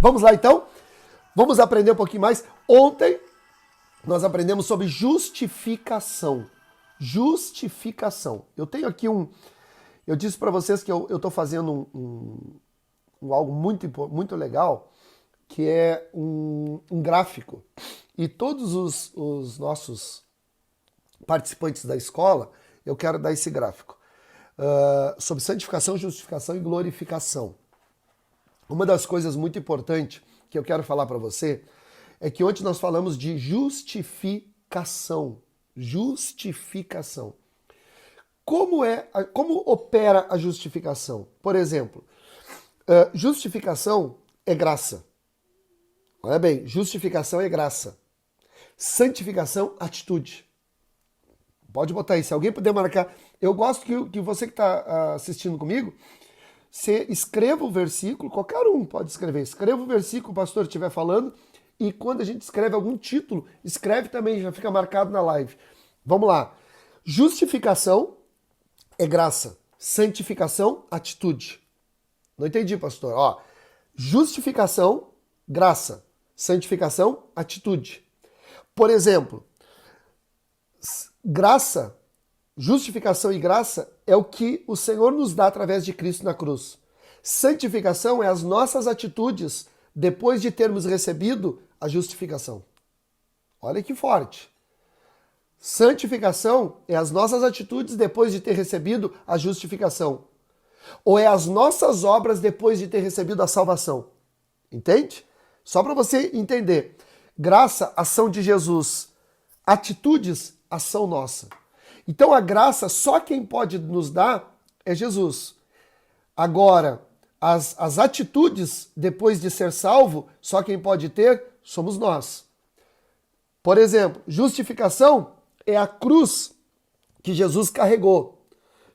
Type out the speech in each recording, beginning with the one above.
Vamos lá então? Vamos aprender um pouquinho mais. Ontem nós aprendemos sobre justificação. Justificação. Eu tenho aqui eu disse para vocês que eu estou fazendo algo muito legal, que é um gráfico. E todos os nossos participantes da escola, eu quero dar esse gráfico. Sobre santificação, justificação e glorificação. Uma das coisas muito importantes que eu quero falar para você é que ontem nós falamos de justificação. Justificação. Como opera a justificação? Por exemplo, justificação é graça. Olha bem, justificação é graça. Santificação, atitude. Pode botar aí, se alguém puder marcar. Eu gosto que você que está assistindo comigo, você escreva o versículo, qualquer um pode escrever. Escreva o versículo, o pastor estiver falando, e quando a gente escreve algum título, escreve também, já fica marcado na live. Vamos lá. Justificação é graça. Santificação, atitude. Não entendi, pastor. Ó, justificação, graça. Santificação, atitude. Por exemplo, graça, justificação e graça é o que o Senhor nos dá através de Cristo na cruz. Santificação é as nossas atitudes depois de termos recebido a justificação. Olha que forte. Santificação é as nossas atitudes depois de ter recebido a justificação. Ou é as nossas obras depois de ter recebido a salvação. Entende? Só para você entender. Graça, ação de Jesus. Atitudes, ação nossa. Então a graça, só quem pode nos dar é Jesus. Agora, as atitudes, depois de ser salvo, só quem pode ter somos nós. Por exemplo, justificação é a cruz que Jesus carregou.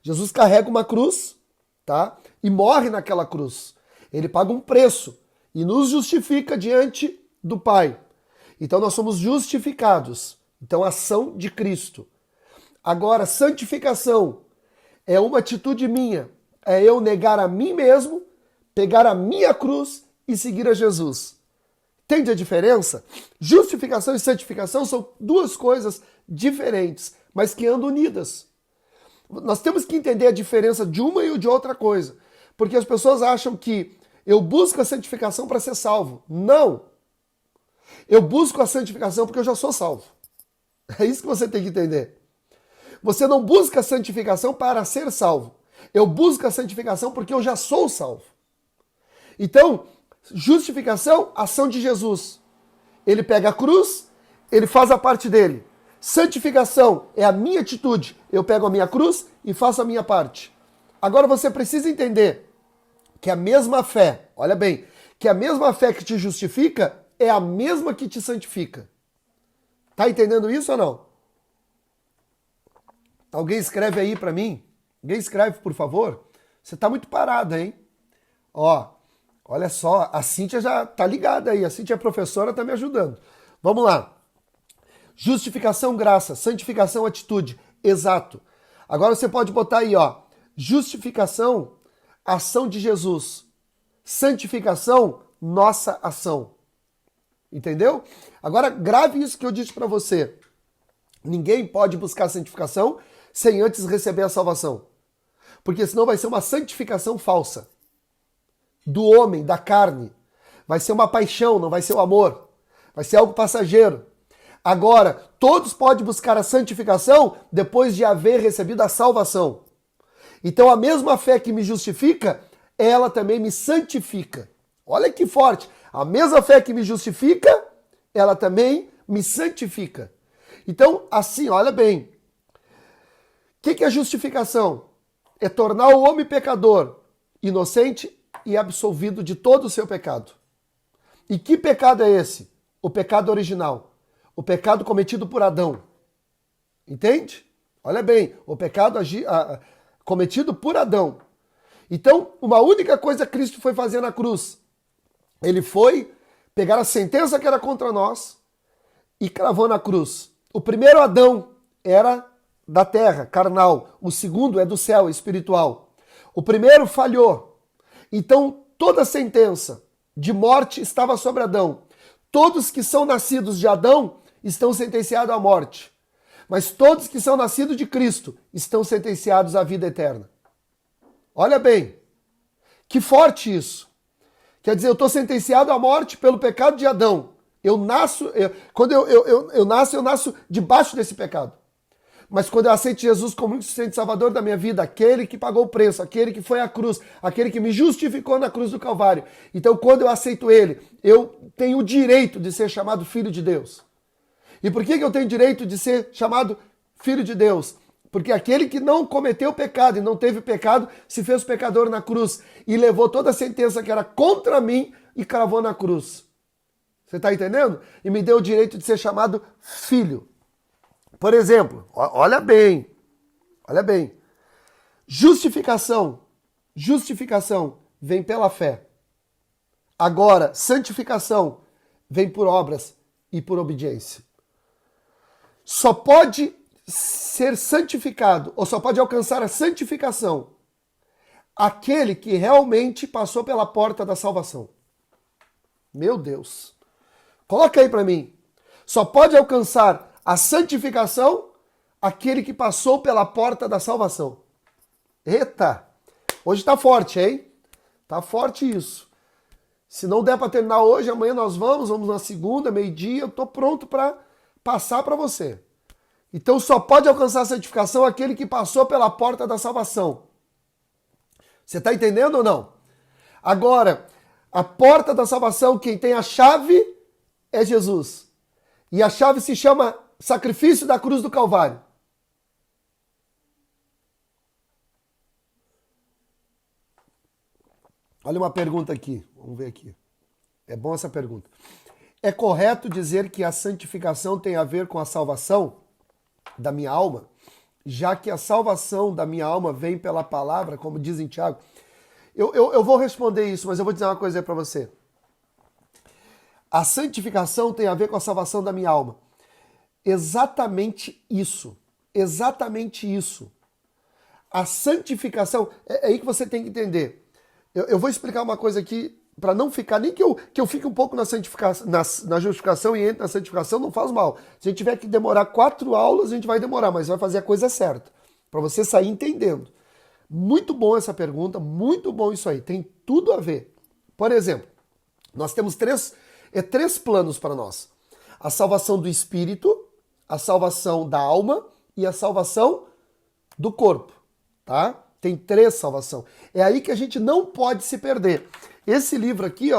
Jesus carrega uma cruz, tá? E morre naquela cruz. Ele paga um preço e nos justifica diante do Pai. Então nós somos justificados. Então, ação de Cristo. Agora, santificação é uma atitude minha. É eu negar a mim mesmo, pegar a minha cruz e seguir a Jesus. Entende a diferença? Justificação e santificação são duas coisas diferentes, mas que andam unidas. Nós temos que entender a diferença de uma e de outra coisa. Porque as pessoas acham que eu busco a santificação para ser salvo. Não! Eu busco a santificação porque eu já sou salvo. É isso que você tem que entender. Você não busca a santificação para ser salvo. Eu busco a santificação porque eu já sou salvo. Então, justificação, ação de Jesus. Ele pega a cruz, ele faz a parte dele. Santificação é a minha atitude. Eu pego a minha cruz e faço a minha parte. Agora você precisa entender que a mesma fé, olha bem, que a mesma fé que te justifica é a mesma que te santifica. Tá entendendo isso ou não? Alguém escreve aí pra mim? Alguém escreve, por favor? Você tá muito parada, hein? Ó, olha só, a Cíntia já tá ligada aí. A Cíntia é professora, tá me ajudando. Vamos lá. Justificação, graça. Santificação, atitude. Exato. Agora você pode botar aí, ó. Justificação, ação de Jesus. Santificação, nossa ação. Entendeu? Agora grave isso que eu disse para você. Ninguém pode buscar santificação sem antes receber a salvação. Porque senão vai ser uma santificação falsa. Do homem, da carne. Vai ser uma paixão, não vai ser o amor. Vai ser algo passageiro. Agora, todos podem buscar a santificação depois de haver recebido a salvação. Então a mesma fé que me justifica, ela também me santifica. Olha que forte. A mesma fé que me justifica, ela também me santifica. Então, assim, olha bem. O que é justificação? É tornar o homem pecador inocente e absolvido de todo o seu pecado. E que pecado é esse? O pecado original. O pecado cometido por Adão. Entende? Olha bem, o pecado cometido por Adão. Então, uma única coisa Cristo foi fazer na cruz. Ele foi pegar a sentença que era contra nós e cravou na cruz. O primeiro Adão era da terra, carnal. O segundo é do céu, espiritual. O primeiro falhou. Então, toda sentença de morte estava sobre Adão. Todos que são nascidos de Adão estão sentenciados à morte. Mas todos que são nascidos de Cristo estão sentenciados à vida eterna. Olha bem, que forte isso. Quer dizer, eu estou sentenciado à morte pelo pecado de Adão. Quando eu nasço debaixo desse pecado. Mas quando eu aceito Jesus como único suficiente Salvador da minha vida, aquele que pagou o preço, aquele que foi à cruz, aquele que me justificou na cruz do Calvário. Então, quando eu aceito ele, eu tenho o direito de ser chamado filho de Deus. E por que eu tenho direito de ser chamado filho de Deus? Porque aquele que não cometeu pecado e não teve pecado, se fez pecador na cruz e levou toda a sentença que era contra mim e cravou na cruz. Você está entendendo? E me deu o direito de ser chamado filho. Por exemplo, olha bem. Justificação vem pela fé. Agora, santificação vem por obras e por obediência. Só pode ser santificado, ou só pode alcançar a santificação, aquele que realmente passou pela porta da salvação. Meu Deus. Coloca aí para mim. Só pode alcançar a santificação, aquele que passou pela porta da salvação. Eita! Hoje tá forte, hein? Tá forte isso. Se não der para terminar hoje, amanhã nós vamos na segunda, meio-dia, eu tô pronto para passar para você. Então só pode alcançar a santificação aquele que passou pela porta da salvação. Você tá entendendo ou não? Agora, a porta da salvação, quem tem a chave é Jesus. E a chave se chama sacrifício da cruz do Calvário. Olha uma pergunta aqui. Vamos ver aqui. É bom essa pergunta. É correto dizer que a santificação tem a ver com a salvação da minha alma? Já que a salvação da minha alma vem pela palavra, como diz em Tiago. Eu vou responder isso, mas eu vou dizer uma coisa aí para você. A santificação tem a ver com a salvação da minha alma. Exatamente isso. Exatamente isso. A santificação, é aí que você tem que entender. Eu vou explicar uma coisa aqui, para não ficar, nem que eu fique um pouco na santificação, na justificação e entre na santificação, não faz mal. Se a gente tiver que demorar 4 aulas, a gente vai demorar, mas vai fazer a coisa certa. Para você sair entendendo. Muito bom essa pergunta, muito bom isso aí. Tem tudo a ver. Por exemplo, nós temos 3 planos para nós. A salvação do espírito, a salvação da alma e a salvação do corpo, tá? Tem 3 salvação. É aí que a gente não pode se perder. Esse livro aqui,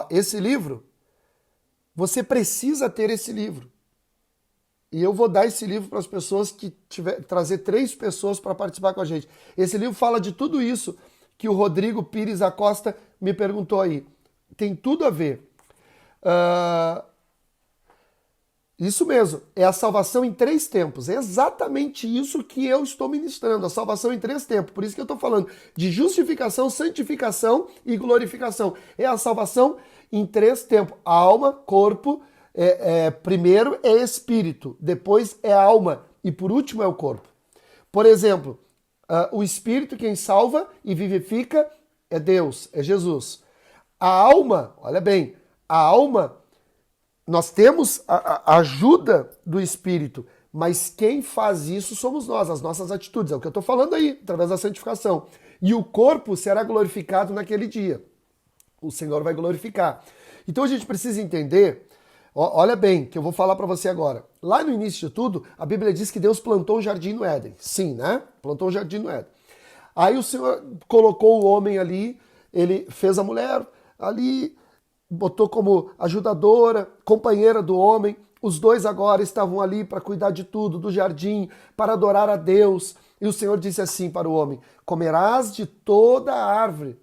esse livro, você precisa ter esse livro. E eu vou dar esse livro para as pessoas que trazer 3 pessoas para participar com a gente. Esse livro fala de tudo isso que o Rodrigo Pires Acosta me perguntou aí. Tem tudo a ver. Isso mesmo, é a salvação em 3 tempos. É exatamente isso que eu estou ministrando, a salvação em 3 tempos. Por isso que eu estou falando de justificação, santificação e glorificação. É a salvação em 3 tempos. Alma, corpo, primeiro é espírito, depois é alma e por último é o corpo. Por exemplo, o espírito quem salva e vivifica é Deus, é Jesus. A alma, olha bem, a alma, nós temos a ajuda do Espírito, mas quem faz isso somos nós, as nossas atitudes. É o que eu estou falando aí, através da santificação. E o corpo será glorificado naquele dia. O Senhor vai glorificar. Então a gente precisa entender, olha bem, que eu vou falar para você agora. Lá no início de tudo, a Bíblia diz que Deus plantou um jardim no Éden. Sim, né? Plantou um jardim no Éden. Aí o Senhor colocou o homem ali, ele fez a mulher ali, botou como ajudadora, companheira do homem. Os 2 agora estavam ali para cuidar de tudo, do jardim, para adorar a Deus. E o Senhor disse assim para o homem: comerás de toda a árvore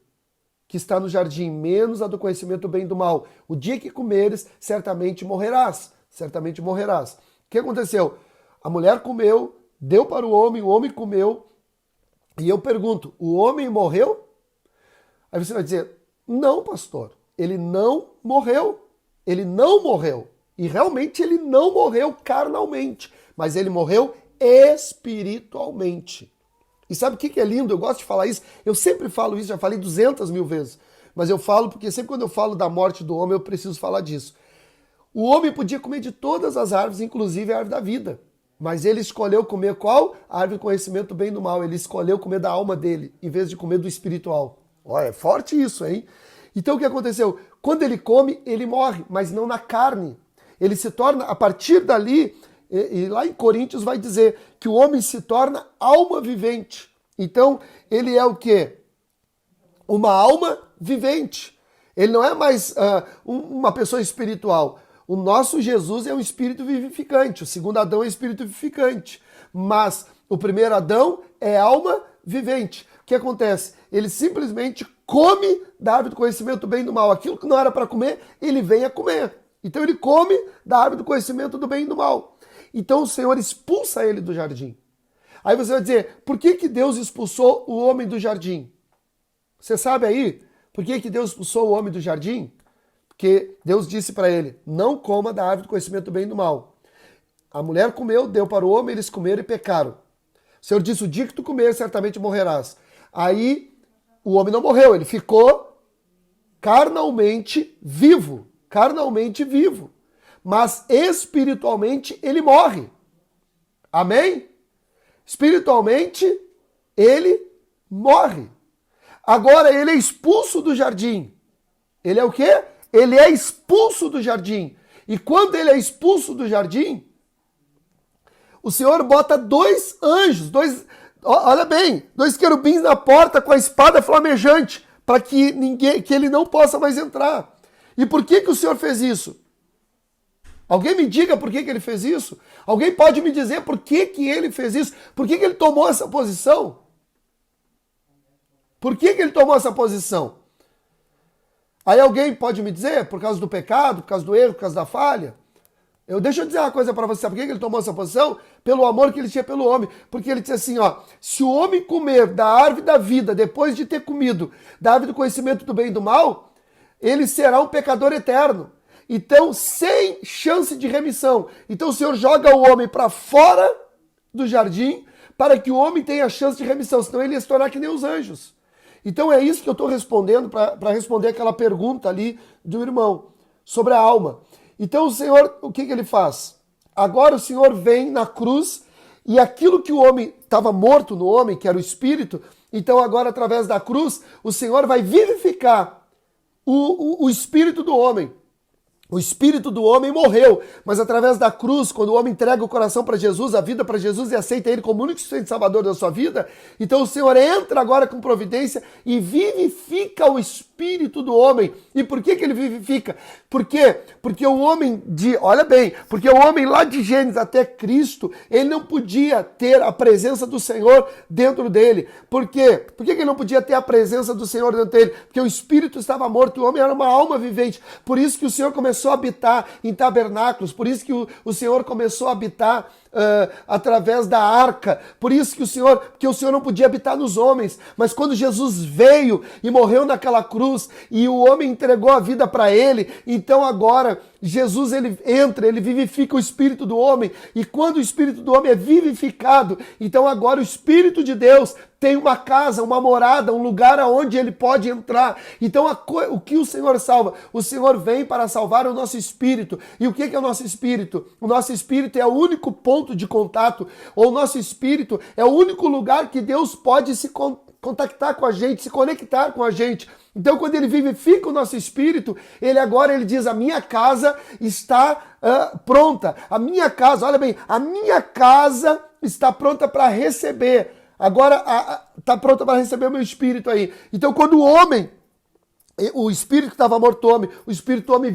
que está no jardim, menos a do conhecimento do bem e do mal. O dia que comeres, certamente morrerás. Certamente morrerás. O que aconteceu? A mulher comeu, deu para o homem comeu. E eu pergunto, o homem morreu? Aí você vai dizer, não, pastor. Ele não morreu. Ele não morreu. E realmente ele não morreu carnalmente. Mas ele morreu espiritualmente. E sabe o que é lindo? Eu gosto de falar isso. Eu sempre falo isso, já falei 200 mil vezes. mas eu falo porque sempre quando eu falo da morte do homem, eu preciso falar disso. O homem podia comer de todas as árvores, inclusive a árvore da vida. Mas ele escolheu comer qual? A árvore do conhecimento do bem e do mal. Ele escolheu comer da alma dele, em vez de comer do espiritual. Olha, é forte isso, hein? Então o que aconteceu? Quando ele come, ele morre, mas não na carne. Ele se torna, a partir dali, e lá em Coríntios vai dizer que o homem se torna alma vivente. Então, ele é o quê? Uma alma vivente. Ele não é mais uma pessoa espiritual. O nosso Jesus é um espírito vivificante. O segundo Adão é espírito vivificante. Mas o primeiro Adão é alma vivente. O que acontece? Ele simplesmente come da árvore do conhecimento do bem e do mal. Aquilo que não era para comer, ele vem a comer. Então ele come da árvore do conhecimento do bem e do mal. Então o Senhor expulsa ele do jardim. Aí você vai dizer, por que Deus expulsou o homem do jardim? Você sabe aí por que Deus expulsou o homem do jardim? Porque Deus disse para ele, não coma da árvore do conhecimento do bem e do mal. A mulher comeu, deu para o homem, eles comeram e pecaram. O Senhor disse, o dia que tu comer, certamente morrerás. Aí o homem não morreu, ele ficou carnalmente vivo. Carnalmente vivo. Mas espiritualmente ele morre. Amém? Espiritualmente ele morre. Agora ele é expulso do jardim. Ele é o quê? Ele é expulso do jardim. E quando ele é expulso do jardim, o Senhor bota dois anjos, olha bem, dois querubins na porta com a espada flamejante, para que ele não possa mais entrar. E por que o Senhor fez isso? Alguém me diga por que ele fez isso? Alguém pode me dizer por que ele fez isso? Por que ele tomou essa posição? Por que ele tomou essa posição? Aí alguém pode me dizer, por causa do pecado, por causa do erro, por causa da falha? Deixa eu dizer uma coisa para você, sabe por que ele tomou essa posição? Pelo amor que ele tinha pelo homem. Porque ele disse assim, se o homem comer da árvore da vida, depois de ter comido da árvore do conhecimento do bem e do mal, ele será um pecador eterno. Então, sem chance de remissão. Então o Senhor joga o homem para fora do jardim para que o homem tenha chance de remissão, senão ele ia se tornar que nem os anjos. Então é isso que eu estou respondendo para responder aquela pergunta ali do irmão sobre a alma. Então o Senhor, o que ele faz? Agora o Senhor vem na cruz e aquilo que o homem estava morto no homem, que era o espírito, então agora através da cruz o Senhor vai vivificar o espírito do homem. O espírito do homem morreu, mas através da cruz, quando o homem entrega o coração para Jesus, a vida para Jesus e aceita ele como único e salvador da sua vida, então o Senhor entra agora com providência e vivifica o espírito do homem. E por que ele vivifica? Por quê? Porque o homem olha bem, porque o homem lá de Gênesis até Cristo, ele não podia ter a presença do Senhor dentro dele. Por quê? Por que ele não podia ter a presença do Senhor dentro dele? Porque o espírito estava morto, o homem era uma alma vivente. Por isso que o Senhor começou a habitar em tabernáculos, por isso que o Senhor começou a habitar através da arca, por isso que o Senhor não podia habitar nos homens, mas quando Jesus veio e morreu naquela cruz e o homem entregou a vida para ele, então agora Jesus ele entra, ele vivifica o espírito do homem, e quando o espírito do homem é vivificado, então agora o Espírito de Deus tem uma casa, uma morada, um lugar aonde ele pode entrar. Então o que o Senhor salva? O Senhor vem para salvar o nosso espírito. E o que é o nosso espírito? O nosso espírito é o único ponto de contato, ou o nosso espírito é o único lugar que Deus pode se contactar com a gente, se conectar com a gente. Então, quando ele vivifica o nosso espírito, ele diz, a minha casa está pronta. A minha casa, olha bem, a minha casa está pronta para receber. Agora está pronta para receber o meu espírito aí. Então, quando o espírito que estava morto homem, o espírito do homem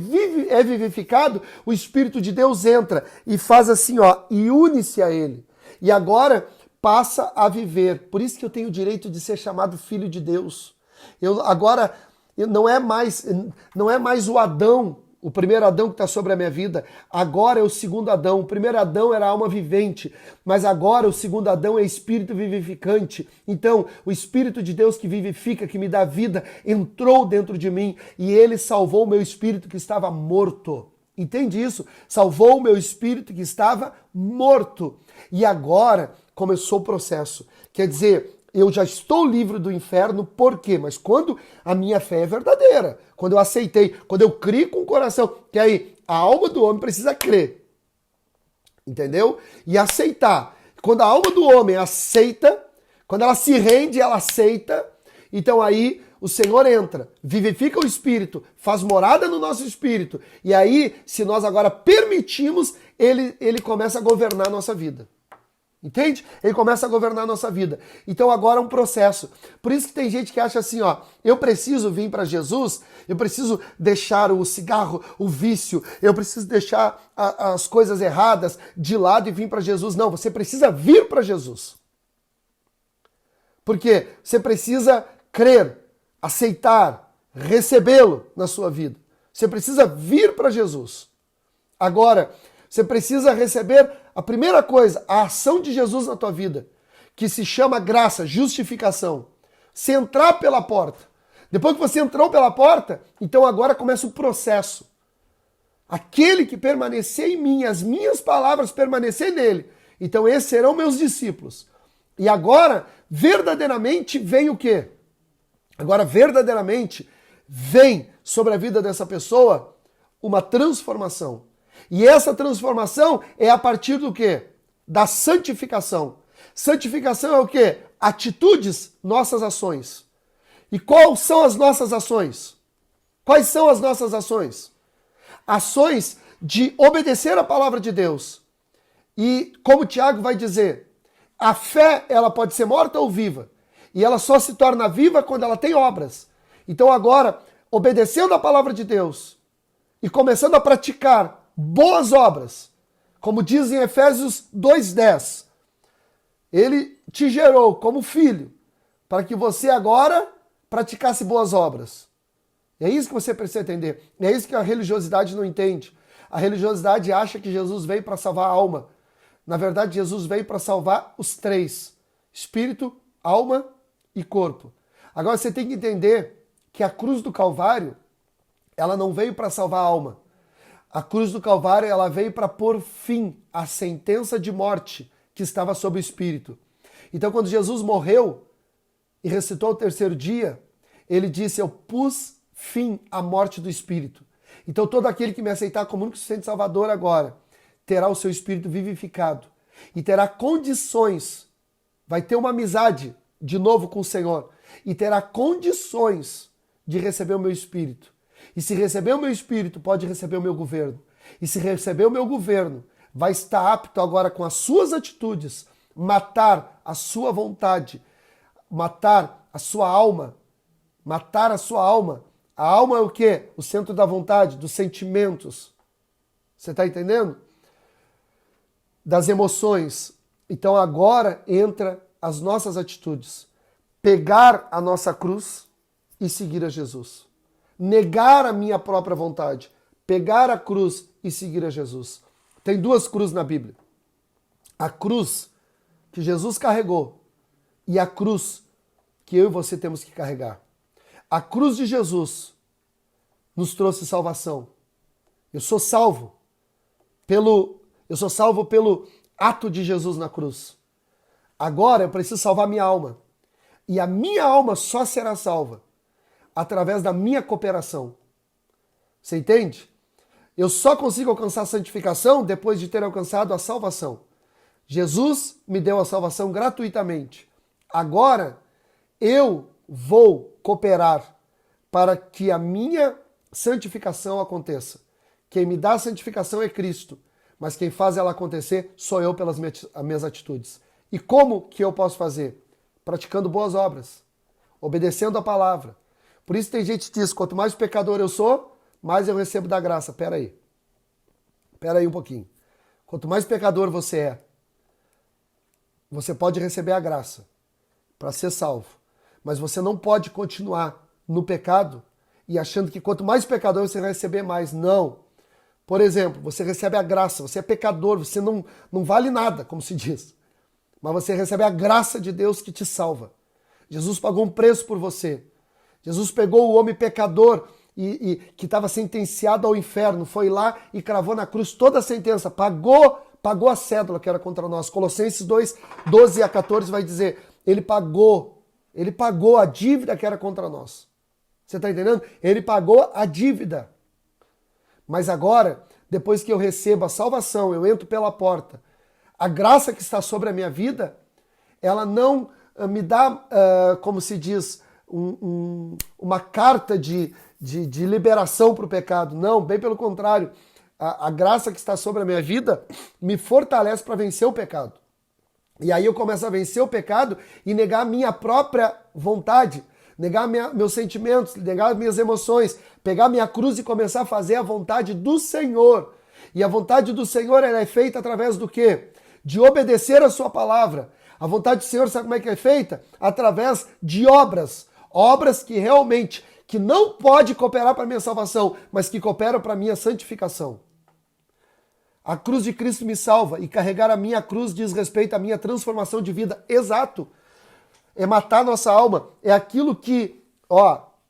é vivificado, o Espírito de Deus entra e faz assim, e une-se a ele. E agora passa a viver. Por isso que eu tenho o direito de ser chamado filho de Deus. Não é mais o Adão, o primeiro Adão que está sobre a minha vida. Agora é o segundo Adão. O primeiro Adão era alma vivente, mas agora o segundo Adão é espírito vivificante. Então, o Espírito de Deus que vivifica, que me dá vida, entrou dentro de mim e ele salvou o meu espírito que estava morto. Entende isso? Salvou o meu espírito que estava morto. E agora começou o processo. Quer dizer, eu já estou livre do inferno, por quê? Mas quando a minha fé é verdadeira, quando eu aceitei, quando eu crio com o coração, que aí a alma do homem precisa crer, entendeu? E aceitar. Quando a alma do homem aceita, quando ela se rende, ela aceita, então aí o Senhor entra, vivifica o Espírito, faz morada no nosso Espírito, e aí, se nós agora permitimos, ele começa a governar a nossa vida. Entende? Ele começa a governar a nossa vida. Então agora é um processo. Por isso que tem gente que acha assim, ó, eu preciso vir para Jesus, eu preciso deixar o cigarro, o vício, eu preciso deixar as coisas erradas de lado e vir para Jesus. Não, você precisa vir para Jesus. Porque você precisa crer, aceitar, recebê-lo na sua vida. Você precisa vir para Jesus. Agora, você precisa receber a primeira coisa, a ação de Jesus na tua vida, que se chama graça, justificação. Você entrar pela porta. Depois que você entrou pela porta, então agora começa o processo. Aquele que permanecer em mim, as minhas palavras permanecer nele, então esses serão meus discípulos. E agora, verdadeiramente, vem o quê? Agora, verdadeiramente, vem sobre a vida dessa pessoa uma transformação. E essa transformação é a partir do quê? Da santificação. Santificação é o quê? Atitudes, nossas ações. E quais são as nossas ações? Quais são as nossas ações? Ações de obedecer a palavra de Deus. E como Tiago vai dizer, a fé ela pode ser morta ou viva. E ela só se torna viva quando ela tem obras. Então agora, obedecendo a palavra de Deus e começando a praticar boas obras, como diz em Efésios 2:10, ele te gerou como filho, para que você agora praticasse boas obras. É isso que você precisa entender. É isso que a religiosidade não entende. A religiosidade acha que Jesus veio para salvar a alma. Na verdade, Jesus veio para salvar os três: espírito, alma e corpo. Agora você tem que entender que a cruz do Calvário, ela não veio para salvar a alma. A cruz do Calvário, ela veio para pôr fim à sentença de morte que estava sobre o Espírito. Então, quando Jesus morreu e ressuscitou ao terceiro dia, ele disse, eu pus fim à morte do Espírito. Então, todo aquele que me aceitar como único suficiente Salvador agora, terá o seu Espírito vivificado e terá condições, vai ter uma amizade de novo com o Senhor e terá condições de receber o meu Espírito. E se receber o meu Espírito, pode receber o meu governo. E se receber o meu governo, vai estar apto agora com as suas atitudes, matar a sua vontade, matar a sua alma. Matar a sua alma. A alma é o quê? O centro da vontade, dos sentimentos. Você está entendendo? Das emoções. Então agora entra as nossas atitudes. Pegar a nossa cruz e seguir a Jesus. Negar a minha própria vontade, pegar a cruz e seguir a Jesus. Tem duas cruzes na Bíblia. A cruz que Jesus carregou e a cruz que eu e você temos que carregar. A cruz de Jesus nos trouxe salvação. Eu sou salvo pelo ato de Jesus na cruz. Agora eu preciso salvar minha alma. E a minha alma só será salva através da minha cooperação. Você entende? Eu só consigo alcançar a santificação depois de ter alcançado a salvação. Jesus me deu a salvação gratuitamente. Agora, eu vou cooperar para que a minha santificação aconteça. Quem me dá a santificação é Cristo, mas quem faz ela acontecer sou eu pelas minhas atitudes. E como que eu posso fazer? Praticando boas obras, obedecendo a palavra. Por isso tem gente que diz, quanto mais pecador eu sou, mais eu recebo da graça. Pera aí um pouquinho. Quanto mais pecador você é, você pode receber a graça para ser salvo. Mas você não pode continuar no pecado e achando que quanto mais pecador você vai receber mais. Não. Por exemplo, você recebe a graça, você é pecador, você não vale nada, como se diz. Mas você recebe a graça de Deus que te salva. Jesus pagou um preço por você. Jesus pegou o homem pecador e que estava sentenciado ao inferno, foi lá e cravou na cruz toda a sentença, pagou a cédula que era contra nós. Colossenses 2, 12 a 14 vai dizer, Ele pagou a dívida que era contra nós. Você está entendendo? Ele pagou a dívida. Mas agora, depois que eu recebo a salvação, eu entro pela porta, a graça que está sobre a minha vida, ela não me dá, como se diz, uma carta de liberação para o pecado. Não, bem pelo contrário. A graça que está sobre a minha vida me fortalece para vencer o pecado. E aí eu começo a vencer o pecado e negar a minha própria vontade, negar meus sentimentos, negar minhas emoções, pegar minha cruz e começar a fazer a vontade do Senhor. E a vontade do Senhor, ela é feita através do quê? De obedecer a sua palavra. A vontade do Senhor, sabe como é que é feita? Através de obras. Obras que realmente, que não pode cooperar para a minha salvação, mas que cooperam para a minha santificação. A cruz de Cristo me salva e carregar a minha cruz diz respeito à minha transformação de vida. Exato. É matar nossa alma. É aquilo que,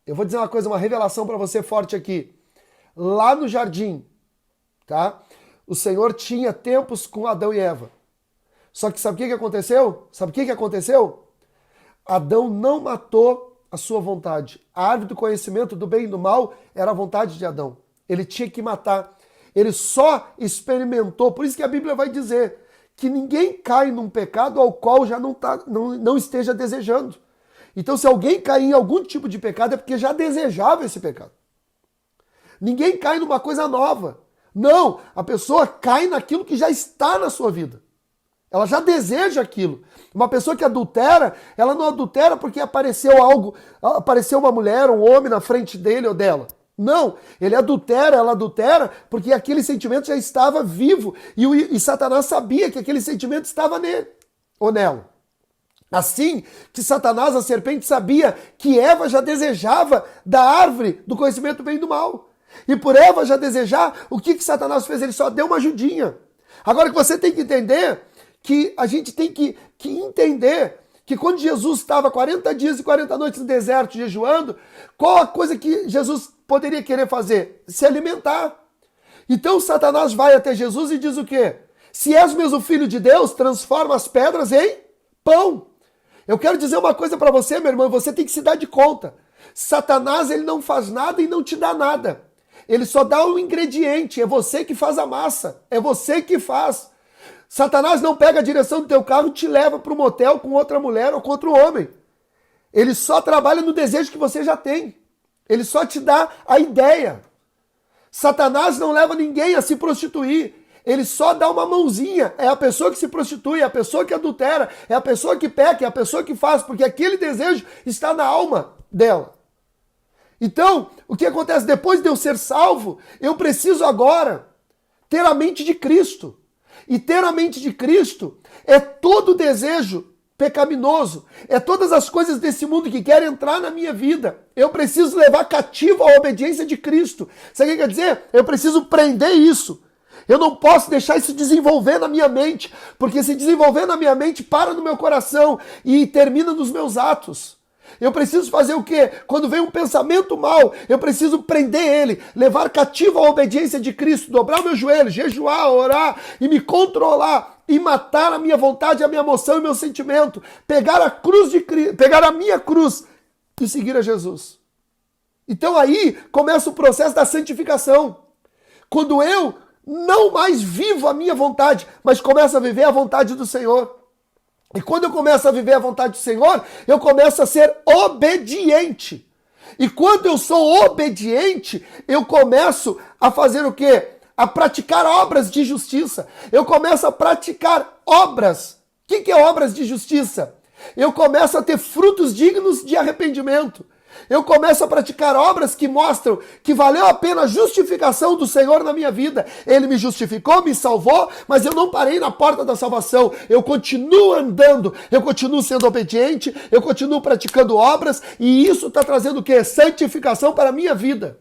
eu vou dizer uma coisa, uma revelação para você forte aqui. Lá no jardim, tá? O Senhor tinha tempos com Adão e Eva. Só que sabe o que aconteceu? Sabe o que aconteceu? Adão não matou a sua vontade. A árvore do conhecimento do bem e do mal era a vontade de Adão. Ele tinha que matar. Ele só experimentou. Por isso que a Bíblia vai dizer que ninguém cai num pecado ao qual já não esteja desejando. Então, se alguém cair em algum tipo de pecado, é porque já desejava esse pecado. Ninguém cai numa coisa nova. Não, a pessoa cai naquilo que já está na sua vida. Ela já deseja aquilo. Uma pessoa que adultera, ela não adultera porque apareceu uma mulher, um homem na frente dele ou dela. Não, ela adultera porque aquele sentimento já estava vivo e Satanás sabia que aquele sentimento estava nele ou nela. Assim que Satanás, a serpente, sabia que Eva já desejava da árvore do conhecimento do bem e do mal. E por Eva já desejar, o que Satanás fez? Ele só deu uma ajudinha. Agora que você tem que entender, que a gente tem que entender que quando Jesus estava 40 dias e 40 noites no deserto jejuando, qual a coisa que Jesus poderia querer fazer? Se alimentar. Então Satanás vai até Jesus e diz o quê? Se és mesmo filho de Deus, transforma as pedras em pão. Eu quero dizer uma coisa para você, meu irmão, você tem que se dar de conta. Satanás, ele não faz nada e não te dá nada. Ele só dá um ingrediente, é você que faz a massa, é você que faz. Satanás não pega a direção do teu carro e te leva para um motel com outra mulher ou com outro homem. Ele só trabalha no desejo que você já tem. Ele só te dá a ideia. Satanás não leva ninguém a se prostituir. Ele só dá uma mãozinha. É a pessoa que se prostitui, é a pessoa que adultera, é a pessoa que peca, é a pessoa que faz, porque aquele desejo está na alma dela. Então, o que acontece? Depois de eu ser salvo, eu preciso agora ter a mente de Cristo. E ter a mente de Cristo é todo o desejo pecaminoso, é todas as coisas desse mundo que querem entrar na minha vida. Eu preciso levar cativo a obediência de Cristo. Sabe o que quer dizer? Eu preciso prender isso. Eu não posso deixar isso desenvolver na minha mente, porque se desenvolver na minha mente, para no meu coração e termina nos meus atos. Eu preciso fazer o quê? Quando vem um pensamento mau, eu preciso prender ele, levar cativo a obediência de Cristo, dobrar meu joelho, jejuar, orar e me controlar e matar a minha vontade, a minha emoção e meu sentimento, pegar a cruz de Cristo, pegar a minha cruz e seguir a Jesus. Então aí começa o processo da santificação. Quando eu não mais vivo a minha vontade, mas começo a viver a vontade do Senhor. E quando eu começo a viver a vontade do Senhor, eu começo a ser obediente. E quando eu sou obediente, eu começo a fazer o quê? A praticar obras de justiça. Eu começo a praticar obras. O que é obras de justiça? Eu começo a ter frutos dignos de arrependimento. Eu começo a praticar obras que mostram que valeu a pena a justificação do Senhor na minha vida. Ele me justificou, me salvou, mas eu não parei na porta da salvação. Eu continuo andando, eu continuo sendo obediente, eu continuo praticando obras e isso está trazendo o quê? Santificação para a minha vida.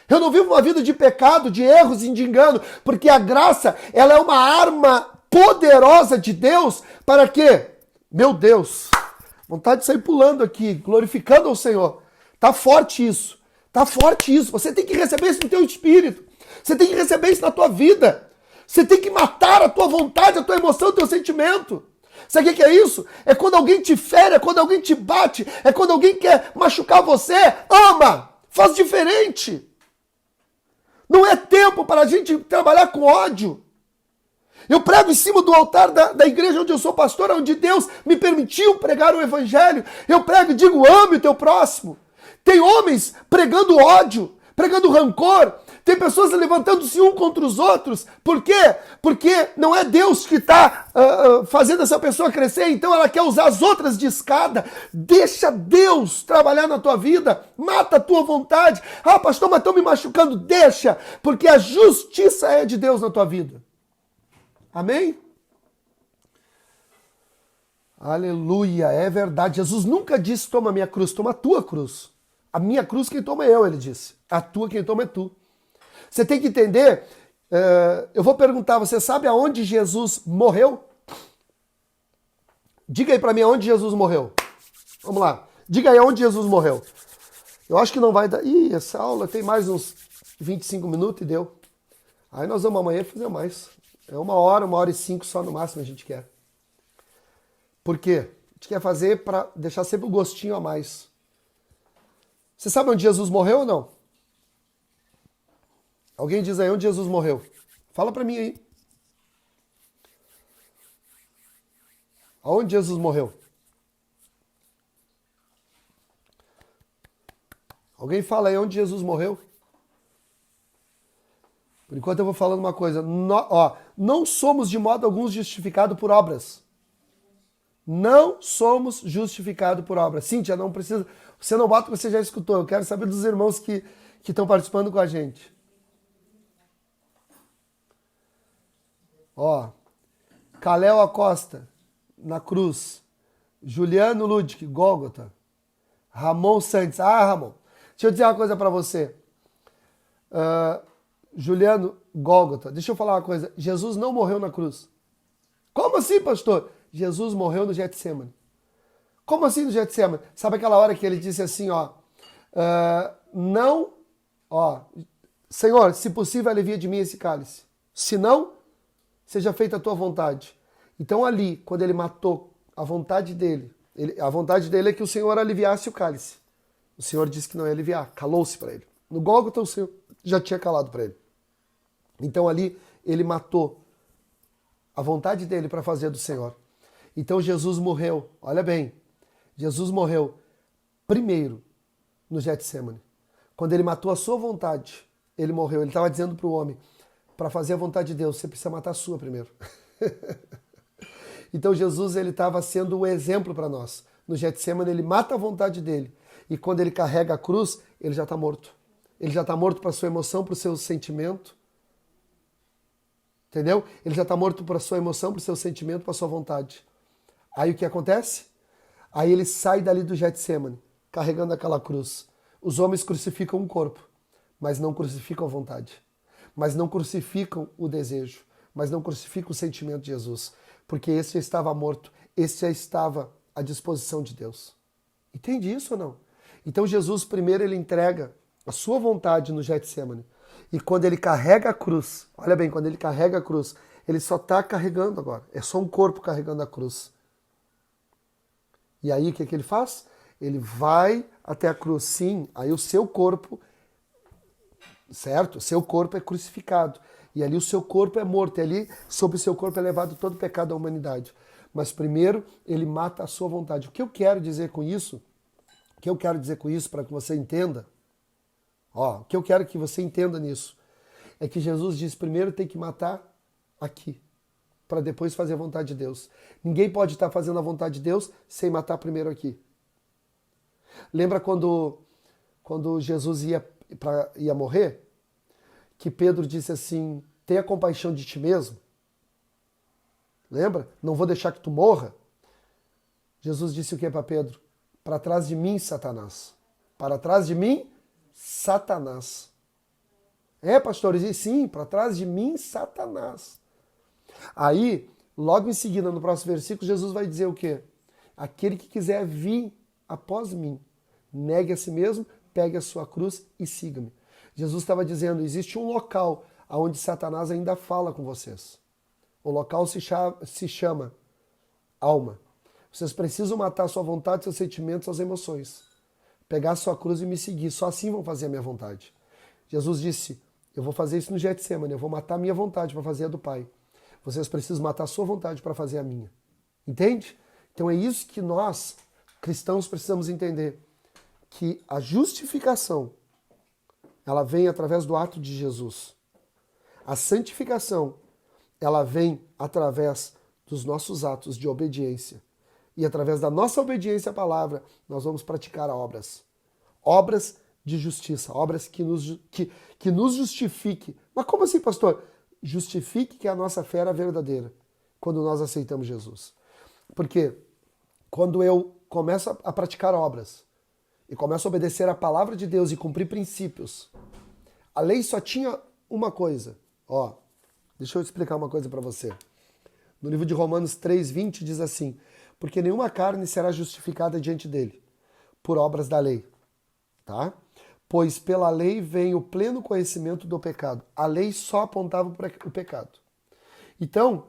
Eu não vivo uma vida de pecado, de erros e de engano, porque a graça, ela é uma arma poderosa de Deus para quê? Meu Deus, vontade de sair pulando aqui, glorificando ao Senhor. Tá forte isso. Tá forte isso. Você tem que receber isso no teu espírito. Você tem que receber isso na tua vida. Você tem que matar a tua vontade, a tua emoção, o teu sentimento. Sabe o que é isso? É quando alguém te fere, é quando alguém te bate, é quando alguém quer machucar você. Ama! Faz diferente! Não é tempo para a gente trabalhar com ódio. Eu prego em cima do altar da igreja onde eu sou pastor, onde Deus me permitiu pregar o evangelho. Eu prego e digo, ame o teu próximo. Tem homens pregando ódio, pregando rancor. Tem pessoas levantando-se um contra os outros. Por quê? Porque não é Deus que está fazendo essa pessoa crescer, então ela quer usar as outras de escada. Deixa Deus trabalhar na tua vida. Mata a tua vontade. Ah, pastor, mas estão me machucando. Deixa, porque a justiça é de Deus na tua vida. Amém? Aleluia, é verdade. Jesus nunca disse, toma a minha cruz, toma a tua cruz. A minha cruz quem toma é eu, ele disse. A tua quem toma é tu. Você tem que entender, eu vou perguntar, você sabe aonde Jesus morreu? Diga aí para mim aonde Jesus morreu. Vamos lá, diga aí aonde Jesus morreu. Eu acho que não vai dar... Ih, essa aula tem mais uns 25 minutos e deu. Aí nós vamos amanhã fazer mais. É 1h e 5 só no máximo a gente quer. Por quê? A gente quer fazer para deixar sempre o gostinho a mais. Você sabe onde Jesus morreu ou não? Alguém diz aí onde Jesus morreu? Fala para mim aí. Aonde Jesus morreu? Alguém fala aí onde Jesus morreu? Por enquanto eu vou falando uma coisa. Não somos de modo algum justificados por obras. Não somos justificados por obras. Cíntia, não precisa... Você não bota, você já escutou. Eu quero saber dos irmãos que estão participando com a gente. Caléu Acosta, na cruz. Juliano Ludic, Gólgota. Ramon Santos. Ramon. Deixa eu dizer uma coisa para você. Juliano, Gólgota. Deixa eu falar uma coisa. Jesus não morreu na cruz. Como assim, pastor? Jesus morreu no Getsemane. Como assim no Getsemane? Sabe aquela hora que ele disse assim, Senhor, se possível, alivia de mim esse cálice. Se não, seja feita a tua vontade. Então ali, quando ele matou a vontade dele, a vontade dele é que o Senhor aliviasse o cálice. O Senhor disse que não ia aliviar, calou-se para ele. No Gólgota, o Senhor já tinha calado para ele. Então ali, ele matou a vontade dele para fazer do Senhor. Então Jesus morreu, olha bem, Jesus morreu primeiro no Getsemane. Quando ele matou a sua vontade, ele morreu. Ele estava dizendo para o homem, para fazer a vontade de Deus, você precisa matar a sua primeiro. Então Jesus ele estava sendo o exemplo para nós. No Getsemane ele mata a vontade dele. E quando ele carrega a cruz, ele já está morto. Ele já está morto para a sua emoção, para o seu sentimento. Entendeu? Ele já está morto para a sua emoção, para o seu sentimento, para a sua vontade. Aí o que acontece? Aí ele sai dali do Getsemane, carregando aquela cruz. Os homens crucificam um corpo, mas não crucificam a vontade. Mas não crucificam o desejo. Mas não crucificam o sentimento de Jesus. Porque esse já estava morto. Esse já estava à disposição de Deus. Entende isso ou não? Então Jesus primeiro ele entrega a sua vontade no Getsemane. E quando ele carrega a cruz, olha bem, quando ele carrega a cruz, ele só está carregando agora. É só um corpo carregando a cruz. E aí o que ele faz? Ele vai até a cruz, sim, aí o seu corpo, certo? O seu corpo é crucificado. E ali o seu corpo é morto. E ali sobre o seu corpo é levado todo o pecado da humanidade. Mas primeiro ele mata a sua vontade. O que eu quero dizer com isso? O que eu quero dizer com isso para que você entenda? O que eu quero que você entenda nisso é que Jesus diz primeiro tem que matar aqui, para depois fazer a vontade de Deus. Ninguém pode estar fazendo a vontade de Deus sem matar primeiro aqui. Lembra quando Jesus ia morrer? Que Pedro disse assim, tenha compaixão de ti mesmo. Lembra? Não vou deixar que tu morra. Jesus disse o que para Pedro? Para trás de mim, Satanás. Para trás de mim, Satanás. Pastor, ele disse sim, para trás de mim, Satanás. Aí, logo em seguida, no próximo versículo, Jesus vai dizer o quê? Aquele que quiser vir após mim, negue a si mesmo, pegue a sua cruz e siga-me. Jesus estava dizendo, existe um local onde Satanás ainda fala com vocês. O local se chama alma. Vocês precisam matar a sua vontade, seus sentimentos, suas emoções. Pegar a sua cruz e me seguir. Só assim vão fazer a minha vontade. Jesus disse, eu vou fazer isso no Getsemane, eu vou matar a minha vontade para fazer a do Pai. Vocês precisam matar a sua vontade para fazer a minha. Entende? Então é isso que nós, cristãos, precisamos entender. Que a justificação, ela vem através do ato de Jesus. A santificação, ela vem através dos nossos atos de obediência. E através da nossa obediência à palavra, nós vamos praticar obras. Obras de justiça, obras que nos justifique. Mas como assim, pastor? Justifique que a nossa fé era verdadeira quando nós aceitamos Jesus. Porque quando eu começo a praticar obras e começo a obedecer a palavra de Deus e cumprir princípios, a lei só tinha uma coisa. Ó, deixa eu explicar uma coisa para você. No livro de Romanos 3:20 diz assim, porque nenhuma carne será justificada diante dele, por obras da lei, tá? Pois pela lei vem o pleno conhecimento do pecado. A lei só apontava o pecado. Então,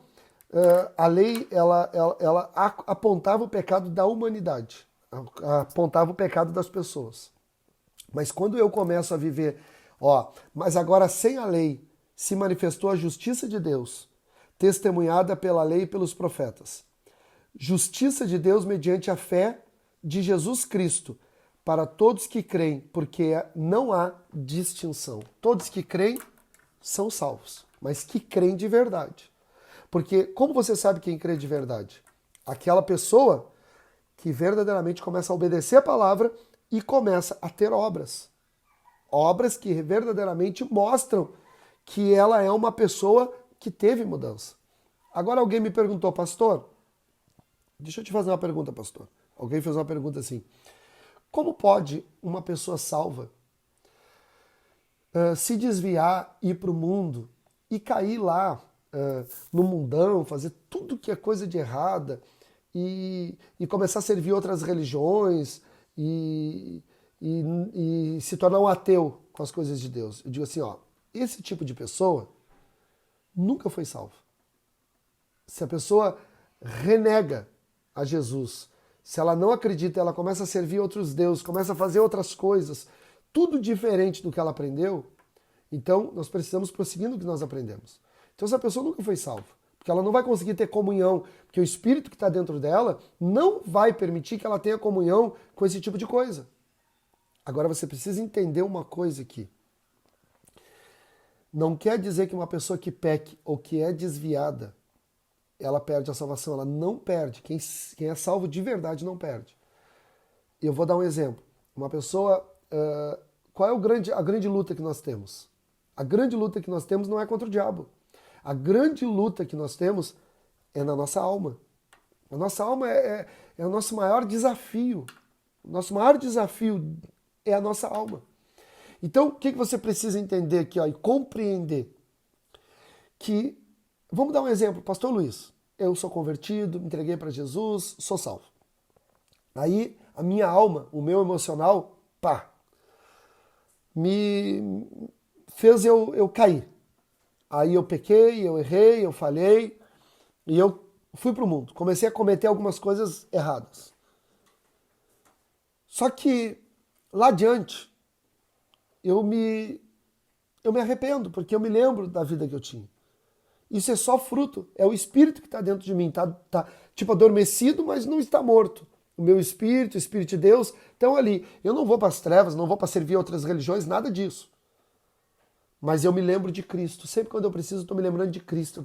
a lei, ela apontava o pecado da humanidade, apontava o pecado das pessoas. Mas quando eu começo a viver, mas agora sem a lei se manifestou a justiça de Deus, testemunhada pela lei e pelos profetas. Justiça de Deus mediante a fé de Jesus Cristo, para todos que creem, porque não há distinção. Todos que creem são salvos, mas que creem de verdade. Porque como você sabe quem crê de verdade? Aquela pessoa que verdadeiramente começa a obedecer a palavra e começa a ter obras. Obras que verdadeiramente mostram que ela é uma pessoa que teve mudança. Agora alguém me perguntou, pastor, deixa eu te fazer uma pergunta, pastor. Alguém fez uma pergunta assim, como pode uma pessoa salva se desviar, ir para o mundo e cair lá no mundão, fazer tudo que é coisa de errada e começar a servir outras religiões e se tornar um ateu com as coisas de Deus? Eu digo assim, esse tipo de pessoa nunca foi salvo. Se a pessoa renega a Jesus, se ela não acredita, ela começa a servir outros deuses, começa a fazer outras coisas, tudo diferente do que ela aprendeu, então nós precisamos prosseguir no que nós aprendemos. Então essa pessoa nunca foi salva, porque ela não vai conseguir ter comunhão, porque o Espírito que está dentro dela não vai permitir que ela tenha comunhão com esse tipo de coisa. Agora você precisa entender uma coisa aqui. Não quer dizer que uma pessoa que peque ou que é desviada, ela perde a salvação. Ela não perde. Quem é salvo de verdade não perde. Eu vou dar um exemplo. Uma pessoa... qual é a grande luta que nós temos? A grande luta que nós temos não é contra o diabo. A grande luta que nós temos é na nossa alma. A nossa alma é o nosso maior desafio. O nosso maior desafio é a nossa alma. Então, o que você precisa entender aqui e compreender? Que, vamos dar um exemplo, Pastor Luiz, eu sou convertido, me entreguei para Jesus, sou salvo. Aí, a minha alma, o meu emocional, me fez eu cair. Aí eu pequei, eu errei, eu falhei, e eu fui para o mundo. Comecei a cometer algumas coisas erradas. Só que, lá adiante, eu me arrependo, porque eu me lembro da vida que eu tinha. Isso é só fruto, é o Espírito que está dentro de mim, tá tipo adormecido, mas não está morto. O meu Espírito, o Espírito de Deus, estão ali. Eu não vou para as trevas, não vou para servir outras religiões, nada disso. Mas eu me lembro de Cristo. Sempre quando eu preciso, eu estou me lembrando de Cristo.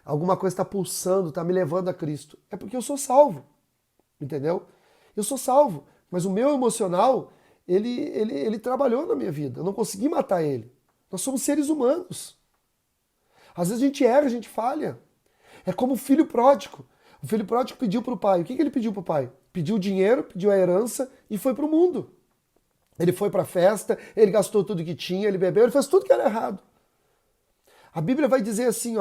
Alguma coisa está pulsando, está me levando a Cristo. É porque eu sou salvo, entendeu? Eu sou salvo, mas o meu emocional, ele trabalhou na minha vida. Eu não consegui matar ele. Nós somos seres humanos. Às vezes a gente erra, a gente falha. É como o filho pródigo. O filho pródigo pediu para o pai. O que ele pediu para o pai? Pediu dinheiro, pediu a herança e foi para o mundo. Ele foi para a festa, ele gastou tudo que tinha, ele bebeu, ele fez tudo que era errado. A Bíblia vai dizer assim,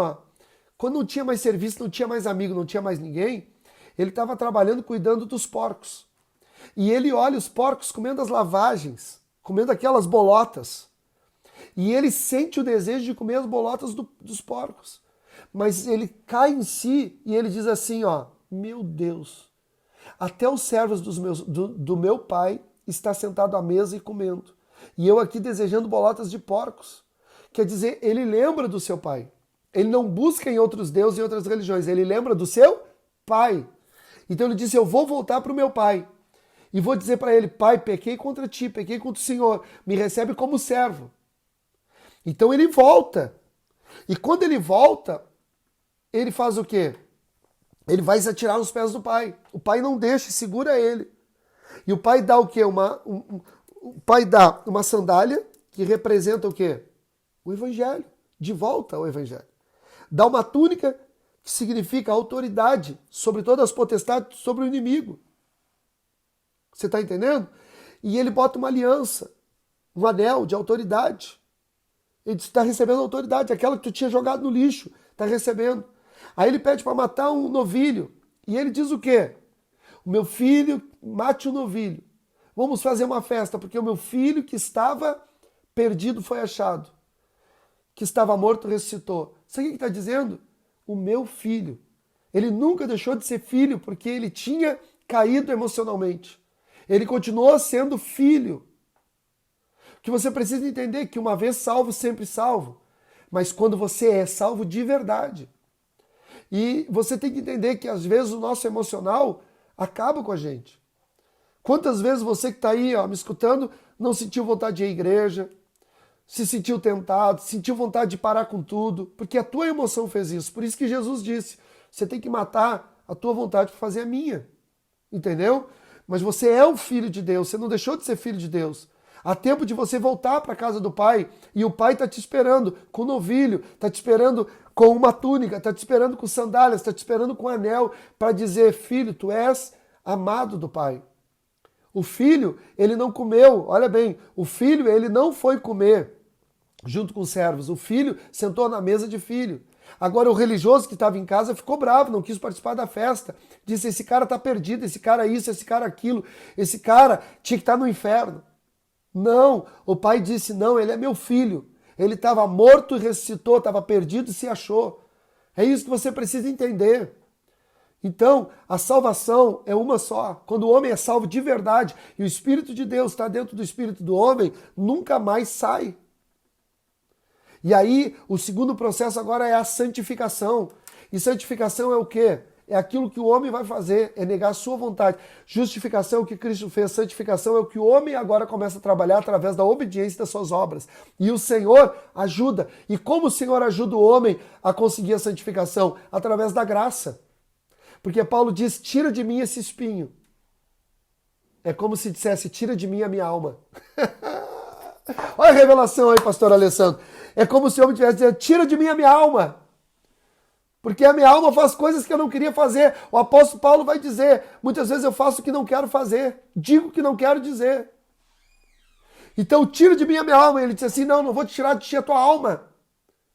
quando não tinha mais serviço, não tinha mais amigo, não tinha mais ninguém, ele estava trabalhando, cuidando dos porcos. E ele olha os porcos comendo as lavagens, comendo aquelas bolotas. E ele sente o desejo de comer as bolotas dos porcos. Mas ele cai em si e ele diz assim, Meu Deus, até os servos do meu pai está sentado à mesa e comendo. E eu aqui desejando bolotas de porcos. Quer dizer, ele lembra do seu pai. Ele não busca em outros deuses e outras religiões. Ele lembra do seu pai. Então ele disse, eu vou voltar para o meu pai. E vou dizer para ele, pai, pequei contra ti, pequei contra o Senhor. Me recebe como servo. Então ele volta. E quando ele volta, ele faz o quê? Ele vai se atirar nos pés do pai. O pai não deixa, segura ele. E o pai dá o quê? O pai dá uma sandália que representa o quê? O evangelho. De volta ao evangelho. Dá uma túnica que significa autoridade sobre todas as potestades, sobre o inimigo. Você está entendendo? E ele bota uma aliança, um anel de autoridade. Ele está recebendo autoridade, aquela que tu tinha jogado no lixo, está recebendo. Aí ele pede para matar um novilho. E ele diz o quê? O meu filho, mate o novilho. Vamos fazer uma festa, porque o meu filho que estava perdido foi achado. Que estava morto ressuscitou. Sabe o que está dizendo? O meu filho. Ele nunca deixou de ser filho, porque ele tinha caído emocionalmente. Ele continuou sendo filho. Que você precisa entender que uma vez salvo, sempre salvo. Mas quando você é salvo de verdade. E você tem que entender que às vezes o nosso emocional acaba com a gente. Quantas vezes você que está aí me escutando não sentiu vontade de ir à igreja, se sentiu tentado, sentiu vontade de parar com tudo, porque a tua emoção fez isso. Por isso que Jesus disse, você tem que matar a tua vontade para fazer a minha. Entendeu? Mas você é um filho de Deus, você não deixou de ser filho de Deus. Há tempo de você voltar para a casa do pai e o pai está te esperando com novilho, está te esperando com uma túnica, está te esperando com sandálias, está te esperando com anel para dizer, filho, tu és amado do pai. O filho, ele não comeu, olha bem, o filho, ele não foi comer junto com os servos. O filho sentou na mesa de filho. Agora o religioso que estava em casa ficou bravo, não quis participar da festa. Disse, esse cara está perdido, esse cara isso, esse cara aquilo, esse cara tinha que estar no inferno. Não, o pai disse, não, ele é meu filho. Ele estava morto e ressuscitou, estava perdido e se achou. É isso que você precisa entender. Então, a salvação é uma só. Quando o homem é salvo de verdade e o Espírito de Deus está dentro do Espírito do homem, nunca mais sai. E aí, o segundo processo agora é a santificação. E santificação é o quê? É aquilo que o homem vai fazer, é negar a sua vontade. Justificação é o que Cristo fez, santificação é o que o homem agora começa a trabalhar através da obediência das suas obras. E o Senhor ajuda. E como o Senhor ajuda o homem a conseguir a santificação? Através da graça. Porque Paulo diz, tira de mim esse espinho. É como se dissesse, tira de mim a minha alma. Olha a revelação aí, pastor Alessandro. É como se o homem estivesse dizendo, tira de mim a minha alma. Porque a minha alma faz coisas que eu não queria fazer. O apóstolo Paulo vai dizer, muitas vezes eu faço o que não quero fazer. Digo o que não quero dizer. Então tira de mim a minha alma. Ele disse assim, não vou te tirar de ti a tua alma.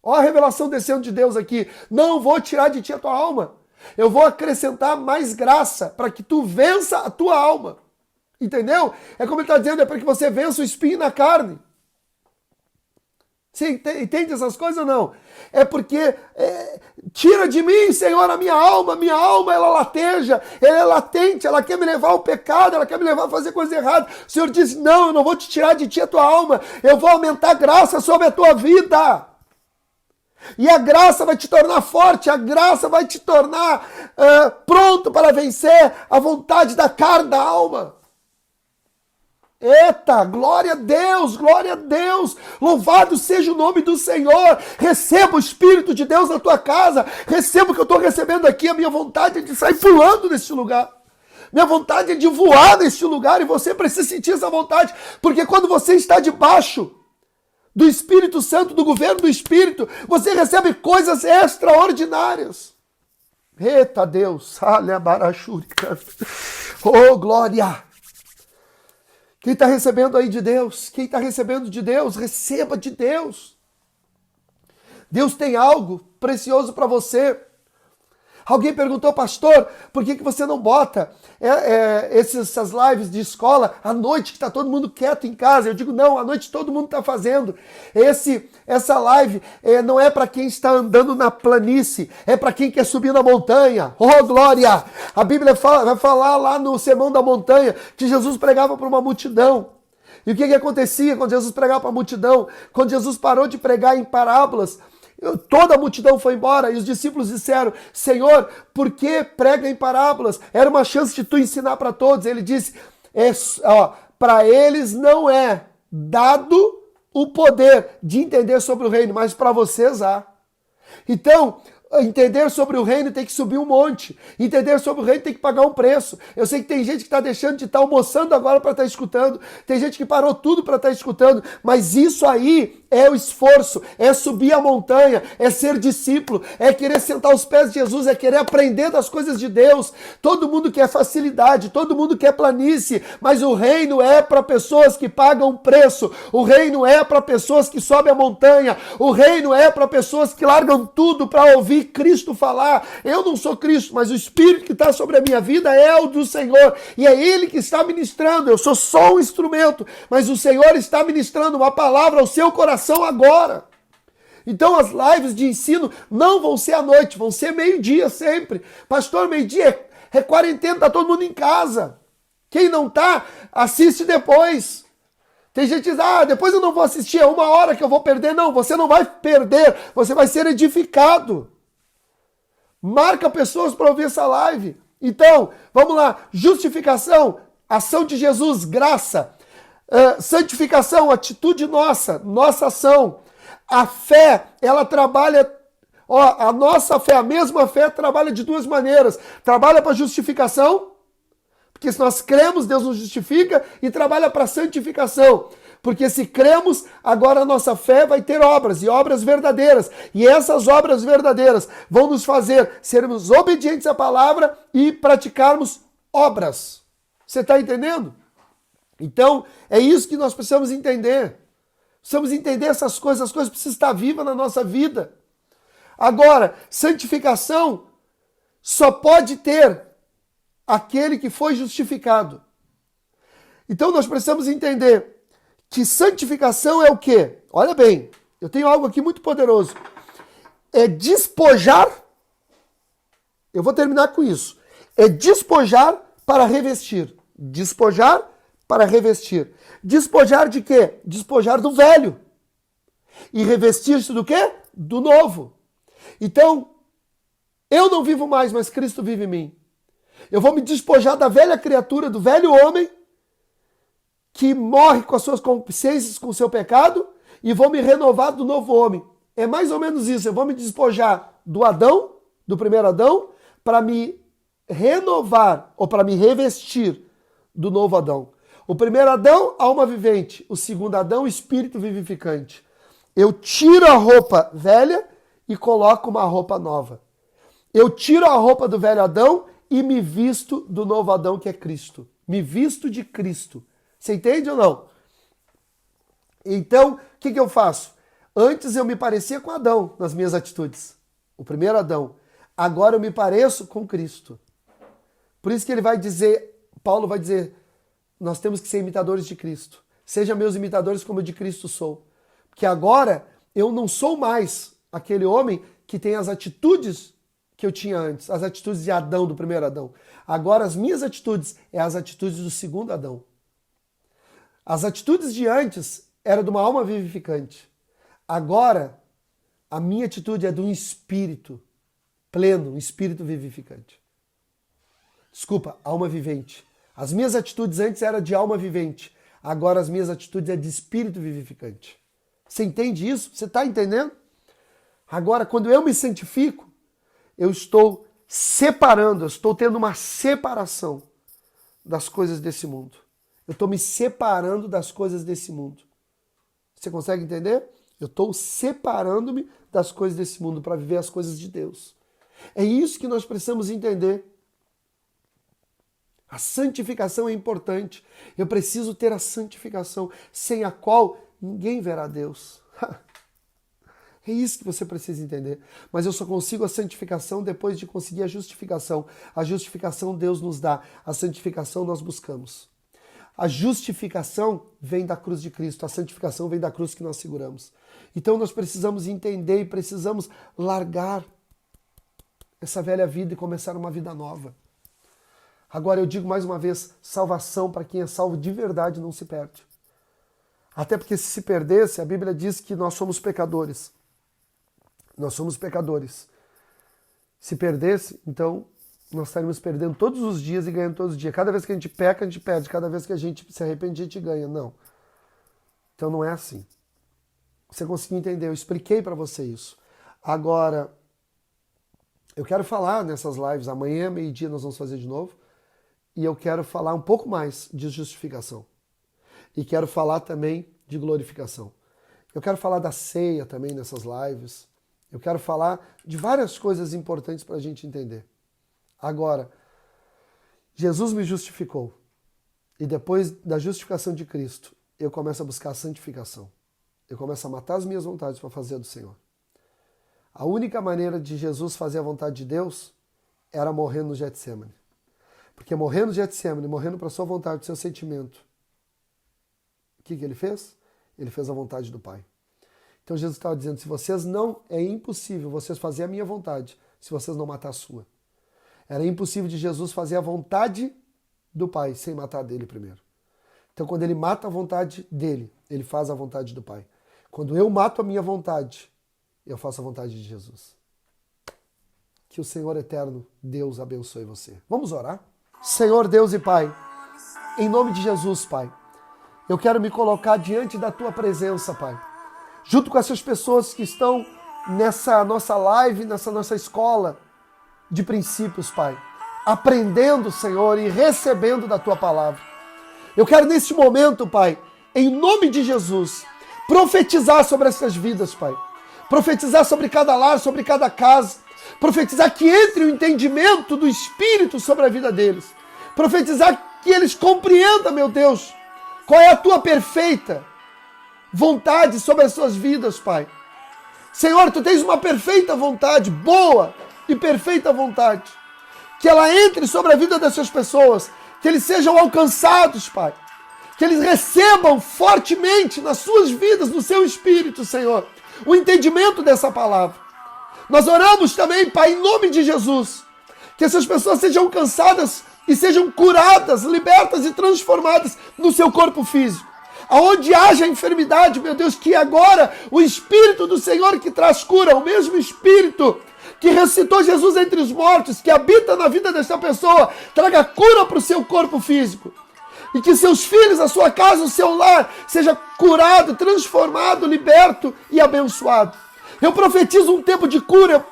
Olha a revelação descendo de Deus aqui. Não vou tirar de ti a tua alma. Eu vou acrescentar mais graça para que tu vença a tua alma. Entendeu? É como ele está dizendo, é para que você vença o espinho na carne. Você entende essas coisas ou não? É porque tira de mim, Senhor, a minha alma ela lateja, ela é latente, ela quer me levar ao pecado, ela quer me levar a fazer coisas erradas. O Senhor diz, não, eu não vou te tirar de ti a tua alma, eu vou aumentar a graça sobre a tua vida. E a graça vai te tornar forte, a graça vai te tornar pronto para vencer a vontade da carne, da alma. Eita, glória a Deus, louvado seja o nome do Senhor, receba o Espírito de Deus na tua casa, receba o que eu estou recebendo aqui, a minha vontade é de sair pulando neste lugar, minha vontade é de voar neste lugar e você precisa sentir essa vontade, porque quando você está debaixo do Espírito Santo, do governo do Espírito, você recebe coisas extraordinárias. Eita Deus, oh glória! Quem está recebendo aí de Deus? Quem está recebendo de Deus? Receba de Deus. Deus tem algo precioso para você. Alguém perguntou, pastor, por que você não bota essas lives de escola à noite, que está todo mundo quieto em casa? Eu digo, não, à noite todo mundo está fazendo. Essa live não é para quem está andando na planície, é para quem quer subir na montanha. Oh, glória! A Bíblia vai falar lá no Sermão da Montanha que Jesus pregava para uma multidão. E o que acontecia quando Jesus pregava para a multidão? Quando Jesus parou de pregar em parábolas, toda a multidão foi embora e os discípulos disseram, Senhor, por que prega em parábolas? Era uma chance de tu ensinar para todos. Ele disse, para eles não é dado o poder de entender sobre o reino, mas para vocês há. Então, entender sobre o reino tem que subir um monte. Entender sobre o reino tem que pagar um preço. Eu sei que tem gente que está deixando de estar almoçando agora para estar escutando. Tem gente que parou tudo para estar escutando. Mas isso aí é o esforço, é subir a montanha, é ser discípulo, é querer sentar aos pés de Jesus, é querer aprender das coisas de Deus. Todo mundo quer facilidade, todo mundo quer planície, mas o reino é para pessoas que pagam preço. O reino é para pessoas que sobem a montanha. O reino é para pessoas que largam tudo para ouvir Cristo falar. Eu não sou Cristo, mas o Espírito que está sobre a minha vida é o do Senhor. E é Ele que está ministrando. Eu sou só um instrumento, mas o Senhor está ministrando uma palavra ao seu coração agora. Então as lives de ensino não vão ser à noite, vão ser meio-dia sempre. Pastor, meio-dia é quarentena, está todo mundo em casa. Quem não está, assiste depois. Tem gente que diz, depois eu não vou assistir, é 1 hora que eu vou perder. Não, você não vai perder, você vai ser edificado. Marca pessoas para ouvir essa live. Então, vamos lá. Justificação, ação de Jesus, graça. Santificação, atitude nossa ação. A fé, ela trabalha, a nossa fé, a mesma fé trabalha de duas maneiras. Trabalha para justificação, porque se nós cremos, Deus nos justifica, e trabalha para santificação. Porque se cremos, agora a nossa fé vai ter obras, e obras verdadeiras. E essas obras verdadeiras vão nos fazer sermos obedientes à palavra e praticarmos obras. Você está entendendo? Então, é isso que nós precisamos entender. Precisamos entender essas coisas precisam estar vivas na nossa vida. Agora, santificação só pode ter aquele que foi justificado. Então, nós precisamos entender que santificação é o quê? Olha bem, eu tenho algo aqui muito poderoso. É despojar, eu vou terminar com isso, é despojar para revestir. Despojar para revestir. Despojar de quê? Despojar do velho. E revestir-se do quê? Do novo. Então, eu não vivo mais, mas Cristo vive em mim. Eu vou me despojar da velha criatura, do velho homem, que morre com as suas concupiscências, com o seu pecado, e vou me renovar do novo homem. É mais ou menos isso. Eu vou me despojar do Adão, do primeiro Adão, para me renovar, ou para me revestir do novo Adão. O primeiro Adão, alma vivente. O segundo Adão, espírito vivificante. Eu tiro a roupa velha e coloco uma roupa nova. Eu tiro a roupa do velho Adão e me visto do novo Adão, que é Cristo. Me visto de Cristo. Você entende ou não? Então, o que eu faço? Antes eu me parecia com Adão nas minhas atitudes. O primeiro Adão. Agora eu me pareço com Cristo. Por isso que ele vai dizer, Paulo vai dizer, nós temos que ser imitadores de Cristo. Sejam meus imitadores como eu de Cristo sou. Porque agora eu não sou mais aquele homem que tem as atitudes que eu tinha antes. As atitudes de Adão, do primeiro Adão. Agora as minhas atitudes é as atitudes do segundo Adão. As atitudes de antes eram de uma alma vivificante. Agora a minha atitude é de um espírito pleno, um espírito vivificante. Desculpa, alma vivente. As minhas atitudes antes eram de alma vivente. Agora as minhas atitudes é de espírito vivificante. Você entende isso? Você está entendendo? Agora, quando eu me santifico, eu estou separando, eu estou tendo uma separação das coisas desse mundo. Eu estou me separando das coisas desse mundo. Você consegue entender? Eu estou separando-me das coisas desse mundo para viver as coisas de Deus. É isso que nós precisamos entender. A santificação é importante. Eu preciso ter a santificação, sem a qual ninguém verá Deus. É isso que você precisa entender. Mas eu só consigo a santificação depois de conseguir a justificação. A justificação Deus nos dá, a santificação nós buscamos. A justificação vem da cruz de Cristo, a santificação vem da cruz que nós seguramos. Então nós precisamos entender e precisamos largar essa velha vida e começar uma vida nova. Agora eu digo mais uma vez, salvação para quem é salvo de verdade não se perde. Até porque se perdesse, a Bíblia diz que nós somos pecadores. Nós somos pecadores. Se perdesse, então nós estaríamos perdendo todos os dias e ganhando todos os dias. Cada vez que a gente peca, a gente perde. Cada vez que a gente se arrepende, a gente ganha. Não. Então não é assim. Você conseguiu entender? Eu expliquei para você isso. Agora, eu quero falar nessas lives. Amanhã, meio-dia, nós vamos fazer de novo. E eu quero falar um pouco mais de justificação. E quero falar também de glorificação. Eu quero falar da ceia também nessas lives. Eu quero falar de várias coisas importantes para a gente entender. Agora, Jesus me justificou. E depois da justificação de Cristo, eu começo a buscar a santificação. Eu começo a matar as minhas vontades para fazer a do Senhor. A única maneira de Jesus fazer a vontade de Deus era morrendo no Getsemane. Porque morrendo no Getsemane, morrendo para a sua vontade, o seu sentimento, o que ele fez? Ele fez a vontade do Pai. Então Jesus estava dizendo, é impossível vocês fazerem a minha vontade se vocês não matar a sua. Era impossível de Jesus fazer a vontade do Pai sem matar dele primeiro. Então quando ele mata a vontade dele, ele faz a vontade do Pai. Quando eu mato a minha vontade, eu faço a vontade de Jesus. Que o Senhor eterno, Deus, abençoe você. Vamos orar? Senhor Deus e Pai, em nome de Jesus, Pai, eu quero me colocar diante da Tua presença, Pai. Junto com essas pessoas que estão nessa nossa live, nessa nossa escola de princípios, Pai. Aprendendo, Senhor, e recebendo da Tua palavra. Eu quero neste momento, Pai, em nome de Jesus, profetizar sobre essas vidas, Pai. Profetizar sobre cada lar, sobre cada casa. Profetizar que entre o entendimento do Espírito sobre a vida deles. Profetizar que eles compreendam, meu Deus, qual é a Tua perfeita vontade sobre as suas vidas, Pai. Senhor, Tu tens uma perfeita vontade, boa e perfeita vontade. Que ela entre sobre a vida dessas pessoas, que eles sejam alcançados, Pai. Que eles recebam fortemente nas suas vidas, no seu Espírito, Senhor, o entendimento dessa palavra. Nós oramos também, Pai, em nome de Jesus, que essas pessoas sejam alcançadas e sejam curadas, libertas e transformadas no seu corpo físico. Aonde haja enfermidade, meu Deus, que agora o Espírito do Senhor que traz cura, o mesmo Espírito que ressuscitou Jesus entre os mortos, que habita na vida dessa pessoa, traga cura para o seu corpo físico. E que seus filhos, a sua casa, o seu lar, seja curado, transformado, liberto e abençoado. Eu profetizo um tempo de cura,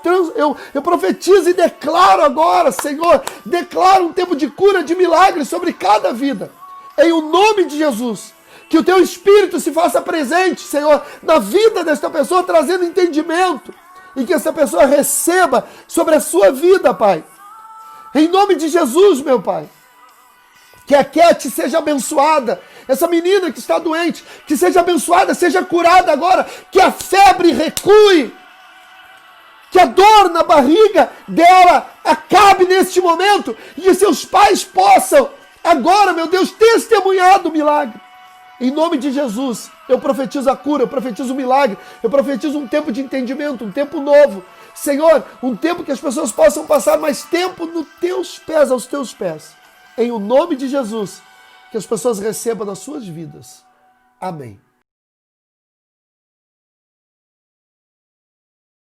eu profetizo e declaro agora, Senhor, declaro um tempo de cura, de milagres sobre cada vida. Em o nome de Jesus. Que o Teu Espírito se faça presente, Senhor, na vida desta pessoa, trazendo entendimento. E que essa pessoa receba sobre a sua vida, Pai. Em nome de Jesus, meu Pai. Que a Cat seja abençoada. Essa menina que está doente, que seja abençoada, seja curada agora. Que a febre recue. Que a dor na barriga dela acabe neste momento. E que seus pais possam agora, meu Deus, testemunhar do milagre. Em nome de Jesus, eu profetizo a cura, eu profetizo o milagre, eu profetizo um tempo de entendimento, um tempo novo. Senhor, um tempo que as pessoas possam passar mais tempo nos Teus pés, aos Teus pés. Em o nome de Jesus, que as pessoas recebam nas suas vidas. Amém.